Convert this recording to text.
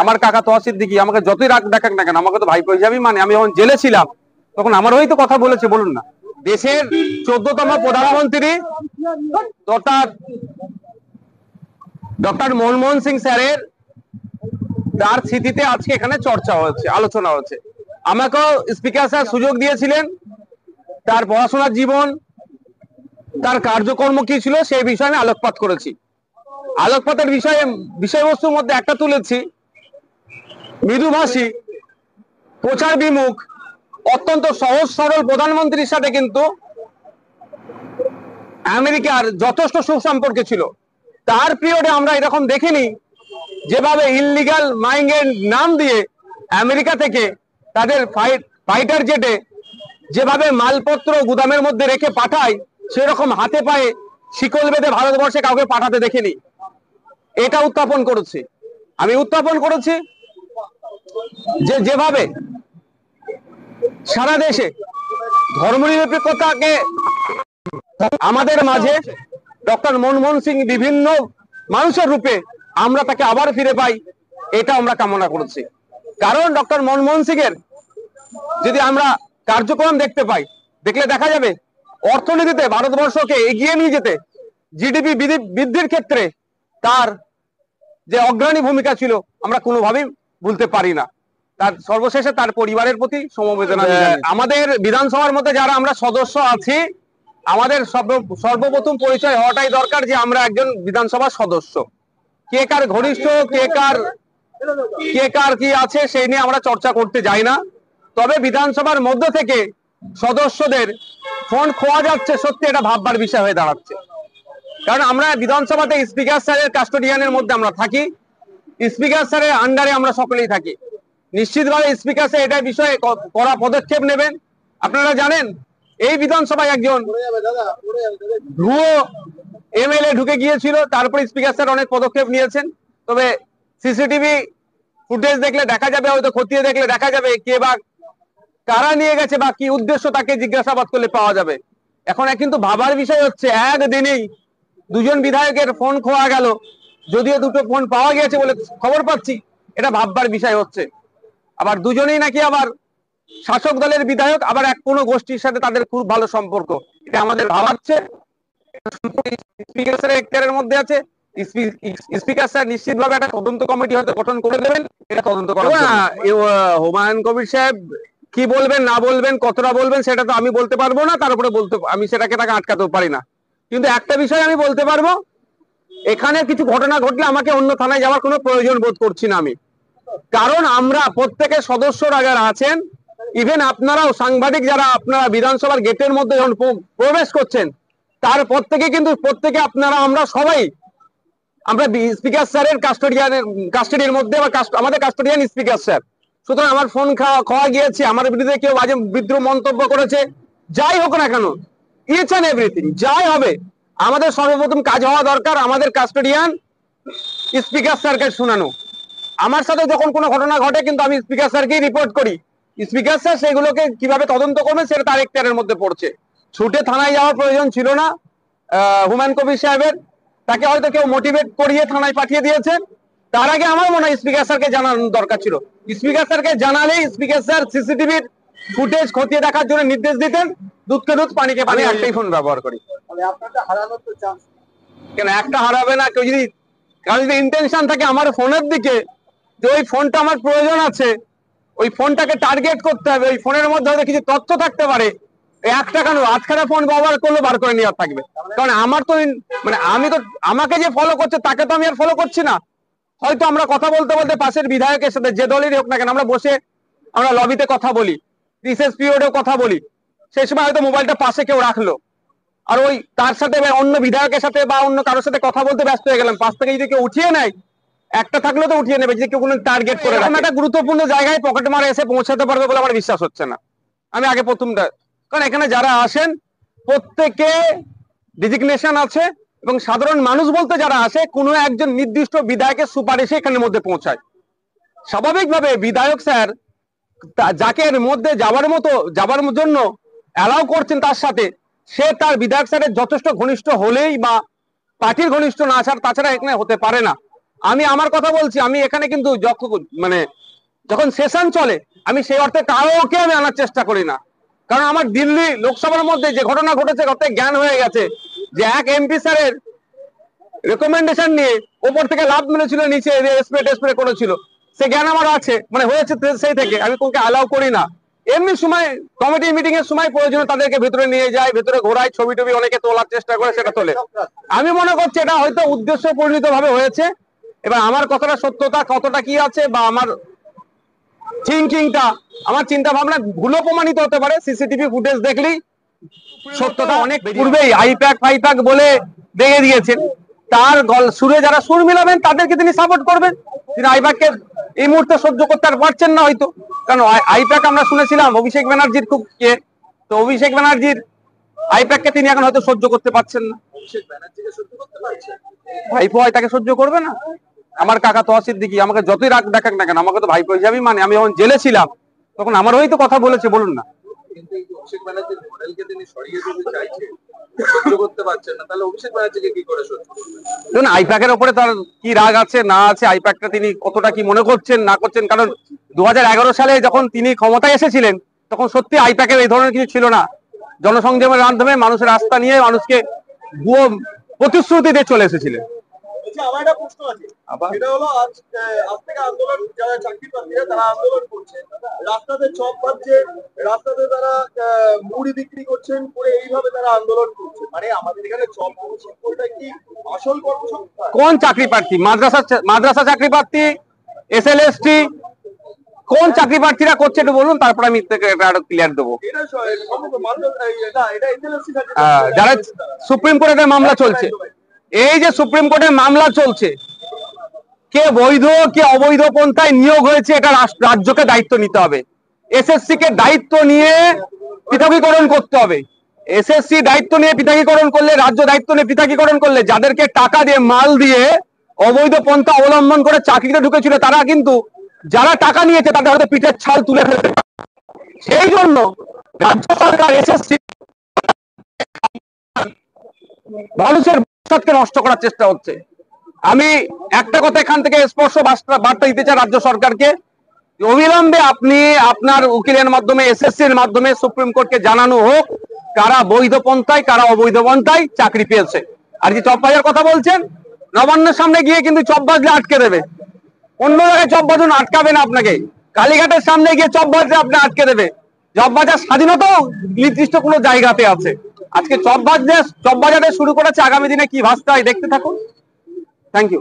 আমার কাকা তোয়া সিদ্দিকী আমাকে যতই রাগ দেখাক না কেন, আমাকে তো ভাইপো হিসাবেই মানে। আমি যখন জেলে ছিলাম তখন আমার হয়তো কথা বলেছে, বলুন না। দেশের 14তম প্রধানমন্ত্রী ডক্টর মনমোহন সিং স্যারের তার স্মৃতিতে আজকে এখানে চর্চা হচ্ছে, আলোচনা হচ্ছে। আমাকেও স্পিকার স্যার সুযোগ দিয়েছিলেন তার পড়াশোনার জীবন, তার কার্যকর্ম কি ছিল সেই বিষয়ে আমি আলোকপাত করেছি। আলোকপাতের বিষয়বস্তুর মধ্যে একটা তুলেছি, মৃদুভাষী, প্রচার বিমুখ, অত্যন্ত সহজ সরল প্রধানমন্ত্রীর সাথে কিন্তু আমেরিকার যথেষ্ট সুসম্পর্ক ছিল। তার পিরিয়ডে আমরা এরকম দেখিনি যেভাবে ইললিগাল মাইনিং এর নাম দিয়ে আমেরিকা থেকে তাদের ফাইটার জেটে যেভাবে মালপত্র গুদামের মধ্যে রেখে পাঠায়, সেরকম হাতে পায়ে শিকল বেঁধে ভারতবর্ষে কাউকে পাঠাতে দেখিনি। এটা উত্থাপন করেছি আমি, উত্থাপন করেছি যে যেভাবে সারা দেশে ধর্মনিরপেক্ষতাকে আমাদের মাঝে ডক্টর মনমোহন সিং বিভিন্ন মানুষের রূপে আমরা তাকে আবার ফিরে পাই, এটা আমরা কামনা করেছি। কারণ ডক্টর মনমোহন সিং এর যদি আমরা কার্যক্রম দেখতে পাই, দেখলে দেখা যাবে অর্থনীতিতে ভারতবর্ষকে এগিয়ে নিয়ে যেতে, জিডিপি বৃদ্ধির ক্ষেত্রে তার যে অগ্রণী ভূমিকা ছিল আমরা কোনোভাবেই ভুলতে পারি না। তার সর্বশেষে তার পরিবারের প্রতি সমবেদনা। আমাদের বিধানসভার মধ্যে যারা আমরা সদস্য আছি, আমাদের সর্বপ্রথম পরিচয় হওয়াটাই দরকার যে আমরা একজন বিধানসভার সদস্য। কে কার ঘনিষ্ঠ, কে কার কি আছে সেই নিয়ে আমরা চর্চা করতে যাই না। তবে বিধানসভার মধ্য থেকে সদস্যদের ফোন খোয়া যাচ্ছে, সত্যি এটা ভাববার বিষয় হয়ে দাঁড়াচ্ছে। কারণ আমরা বিধানসভাতে স্পিকার স্যারের কাস্টোডিয়ানের মধ্যে আমরা থাকি, স্পিকার স্যারের আন্ডারে আমরা সকলেই থাকি। নিশ্চিতভাবে স্পিকার স্যার এটা বিষয়ে কড়া পদক্ষেপ নেবেন। আপনারা জানেন এই বিধানসভায় একজন ভুয়ো এমএলএ ঢুকে গিয়েছিল, তারপরে স্পিকার স্যার অনেক পদক্ষেপ নিয়েছেন। তবে সিসিটিভি ফুটেজ দেখলে দেখা যাবে, হয়তো খতিয়ে দেখলে দেখা যাবে কে বা কারা নিয়ে গেছে বা কি উদ্দেশ্য, তাকে জিজ্ঞাসাবাদ করলে পাওয়া যাবে। এখন কিন্তু ভাবার বিষয় হচ্ছে একদিনেই দুজন বিধায়কের ফোন খোয়া গেল, যদিও দুটো ফোন পাওয়া গিয়েছে বলে খবর পাচ্ছি, এটা ভাববার বিষয় হচ্ছে। আবার দুজনেই নাকি আবার শাসক দলের বিধায়ক, আবার এক কোনো গোষ্ঠীর সাথে তাদের খুব ভালো সম্পর্ক। এটা আমাদের ভাবাচ্ছে। স্পিকার স্যারের এখতিয়ারের মধ্যে আছে, স্পিকার স্যার নিশ্চিতভাবে একটা তদন্ত কমিটি হয়তো গঠন করে দেবেন, এটা তদন্ত করার জন্য। হুমায়ুন কবির সাহেব কি বলবেন না বলবেন, কতটা বলবেন সেটা তো আমি বলতে পারবো না, তার উপরে আমি সেটাকে তাকে আটকাতেও পারি না। কিন্তু একটা বিষয় আমি বলতে পারবো, এখানে কিছু ঘটনা ঘটলে আমাকে অন্য থানায় যাওয়ার কোনো প্রয়োজন বোধ করছি না আমি। কারণ আমরা প্রত্যেকের সদস্যরা যারা আছেন, ইভেন আপনারাও সাংবাদিক যারা আপনারা বিধানসভার গেটের মধ্যে যখন প্রবেশ করছেন, তার প্রত্যেকে আপনারা আমরা সবাই আমরা স্পিকার স্যারের কাস্টোডিয়ার মধ্যে আমাদের কাস্টোডিয়ান স্পিকার স্যার। সুতরাং আমার ফোন খাওয়া গিয়েছে, আমার বিরুদ্ধে কেউ বাজে বিদ্রুপ মন্তব্য করেছে, যাই হোক না কেন, ইচ এন্ড এভরিথিং যাই হবে, আমাদের সর্বপ্রথম কাজ হওয়া দরকার আমাদের কাস্টোডিয়ান স্পিকার স্যারকে শোনানো। আমার সাথে যখন কোনো ঘটনা ঘটে কিন্তু আমি স্পিকার স্যারকেই রিপোর্ট করি, স্পিকার স্যার সেগুলোকে কিভাবে তদন্ত করবেন সেটা তার এখতিয়ারের মধ্যে পড়ছে। ছুটে থানায় যাওয়ার প্রয়োজন ছিল না হুমায়ুন কবির সাহেবের, তাকে হয়তো কেউ মোটিভেট করিয়ে থানায় পাঠিয়ে দিয়েছেন। তার আগে আমার মনে হয় স্পিকার স্যারকে জানানোর দরকার ছিল। স্পিকার স্যারকে জানালেই স্পিকার স্যার সিসিটিভির ফুটেজ খতিয়ে দেখার জন্য নির্দেশ দিতেন। দুধকে দুধ, পানিকে পানি, একটাই ফোন ব্যবহার করি। কেন একটা হারাবে না? কেউ যদি কারো যদি ইন্টেনশন থাকে আমার ফোনের দিকে, যে ওই ফোনটা আমার প্রয়োজন আছে, ওই ফোনটাকে টার্গেট করতে হবে, ওই ফোনের মধ্যে হয়তো কিছু তথ্য থাকতে পারে, একটা কেন আজখানা ফোন ব্যবহার করলে বার করে নেওয়ার থাকবে। কারণ আমার তো মানে আমাকে যে ফলো করছে তাকে তো আমি আর ফলো করছি না। হয়তো আমরা কথা বলতে বলতে পাশের বিধায়কের সাথে, যে দলেরই হোক না কেন, আমরা বসে আমরা লবিতে কথা বলি, রিসেস পিরিয়ডেও কথা বলি, সেই সময় হয়তো মোবাইলটা পাশে কেউ রাখলো, আর ওই তার সাথে অন্য বিধায়কের সাথে বা অন্য কারোর সাথে কথা বলতে ব্যস্ত হয়ে গেলাম, পাশ থেকে যদি কেউ উঠিয়ে নেয়, একটা থাকলেও তো উঠিয়ে নেবে, যদি কেউ কোনো টার্গেট করে রাখে। একটা গুরুত্বপূর্ণ জায়গায় পকেট মারা এসে পৌঁছাতে পারবে বলে আমার বিশ্বাস হচ্ছে না। আমি আগে প্রথমটা, কারণ এখানে যারা আসেন প্রত্যেকে ডিজিগনেশন আছে, এবং সাধারণ মানুষ বলতে যারা আসে কোনো একজন নির্দিষ্ট বিধায়কের সুপারিশে এখানের মধ্যে পৌঁছায়। স্বাভাবিকভাবে বিধায়ক স্যার যাকে এর মধ্যে যাবার জন্য অ্যালাউ করছেন, তার সাথে সে তার বিধায়ক স্যারের যথেষ্ট ঘনিষ্ঠ হলেই বা পার্টির ঘনিষ্ঠ না ছাড়া তাছাড়া এখানে হতে পারে না। আমি আমার কথা বলছি, আমি এখানে কিন্তু মানে যখন সেশন চলে আমি সেই অর্থে কাউকে আমি আনার চেষ্টা করি না, কারণ আমার দিল্লি লোকসভার মধ্যে যে ঘটনা ঘটেছে তাতে জ্ঞান হয়ে গেছে যে এক এমপি স্যারের রেকমেন্ডেশন নিয়ে ওপর থেকে লাভ মেরেছিল, নিচে স্প্রে করেছিল, সে জ্ঞান আমার আছে, মানে হয়েছে সেই থেকে আমি কাউকে অ্যালাউ করি না। এমনি সময় কমিটি মিটিং এর সময় প্রয়োজনে তাদেরকে ভেতরে নিয়ে যায়, ভেতরে ঘোরায়, ছবি টবি অনেকে তোলার চেষ্টা করে, সেটা তোলে। আমি মনে করছি এটা হয়তো উদ্দেশ্য পরিণত ভাবে হয়েছে। এবার আমার কথাটা সত্যতা কতটা কি আছে বা আমার থিঙ্কিংটা, আমার চিন্তা ভাবনা ভুলও প্রমাণিত হতে পারে, সিসিটিভি ফুটেজ দেখলেই সত্যতা। অনেক পূর্বেই আইপ্যাক ফাইপ্যাক বলে দেখে দিয়েছেন, তার সুরে যারা সুর মিলাবেন তাদেরকে তিনি সাপোর্ট করবেন। তিনি আইপ্যাককে এই মুহূর্তে সহ্য করতে আর পারছেন না হয়তো, কারণ আইপ্যাক আমরা শুনেছিলাম অভিষেক ব্যানার্জির খুব কে, তো অভিষেক ব্যানার্জির আইপ্যাককে তিনি এখন হয়তো সহ্য করতে পারছেন না। ভাইপো হয় তাকে সহ্য করবে না? আমার কাকা তোয়া সিদ্দিকী আমাকে যতই রাগ দেখাক না কেন, আমাকে তো ভাইপো হিসাবেই মানে। আমি যখন জেলে ছিলাম তখন আমার হয়তো কথা বলেছে, বলুন না। কিন্তু এই অভিষেক ব্যানার্জির মডেলকে তিনি সরিয়ে দিতে চাইছেন, সহ্য করতে পারছেন না, তাহলে অভিষেক ব্যানার্জিকে কি করে সহ্য করবেন? দেখুন আইপ্যাকের উপরে তার কি রাগ আছে না আছে, আইপ্যাকটা তিনি কতটা কি মনে করছেন না করছেন, কারণ 2011 সালে যখন তিনি ক্ষমতায় এসেছিলেন তখন সত্যি আইপ্যাকের এই ধরনের কিছু ছিল না। জনসংযোগের মাধ্যমে মানুষের আস্থা নিয়ে মানুষকে ভুয়ো প্রতিশ্রুতি দিয়ে চলে এসেছিলেন। আমার একটা প্রশ্ন আছে, সেটা হলো আজ থেকে আন্দোলন, যারা চাকরি প্রার্থীরা তারা আন্দোলন করছে, রাস্তাতে চপ বাজছে, রাস্তাতে তারা মুড়ি বিক্রি করছেন, করে এইভাবে তারা আন্দোলন করছে, মানে আমাদের এখানে চপ শিল্পটা কি আসল কর্মসংস্থান? কোন চাকরি প্রার্থী? মাদ্রাসা চাকরি প্রার্থী, এসএলএসটি, কোন চাকরি প্রার্থীরা করছে একটু বলুন, তারপর আমি আরো ক্লিয়ার দেবো। যারা সুপ্রিম কোর্টের মামলা চলছে, এই যে সুপ্রিম কোর্টের মামলা চলছে, কে বৈধ কে অবৈধ পন্থায় নিয়োগ হয়েছে এটা রাজ্যকে দায়িত্ব নিতে হবে। এসএসসি কে দায়িত্ব নিয়ে পৃথকীকরণ করতে হবে। এসএসসি দায়িত্ব নিয়ে পৃথকীকরণ করলে, রাজ্য দায়িত্ব নিয়ে পৃথকীকরণ করলে, যাদেরকে টাকা দিয়ে মাল দিয়ে অবৈধ পন্থা অবলম্বন করে চাকরিতে ঢুকেছিল তারা কিন্তু, যারা টাকা নিয়েছে তাদের হয়তো পিঠের ছাল তুলে ফেলতে। সেই জন্য রাজ্য সরকার এসএসসি মানুষের ভবিষ্যৎকে নষ্ট করার চেষ্টা হচ্ছে। আমি একটা কথা এখান থেকে স্পষ্ট বার্তা দিতে চাই রাজ্য সরকারকে, অবিলম্বে আপনি আপনার উকিলের মাধ্যমে, এসএসসি এর মাধ্যমে সুপ্রিম কোর্টকে জানানো হোক কারা বৈধ পন্থায় কারা অবৈধ পন্থায় চাকরি পেয়েছে। আর যে চপ বাজার কথা বলছেন, নবান্নের সামনে গিয়ে কিন্তু চপ বাজলে আটকে দেবে, অন্য জায়গায় চপ বাজুন আটকাবে না আপনাকে, কালীঘাটের সামনে গিয়ে চপ বাজলে আপনি আটকে দেবে। চপ বাজার স্বাধীনতাও নির্দিষ্ট কোনো জায়গাতে আছে। আজকে চপ বাজারে শুরু করেছে, আগামী দিনে কি ভাসতে হয় দেখতে থাকুন। Thank you.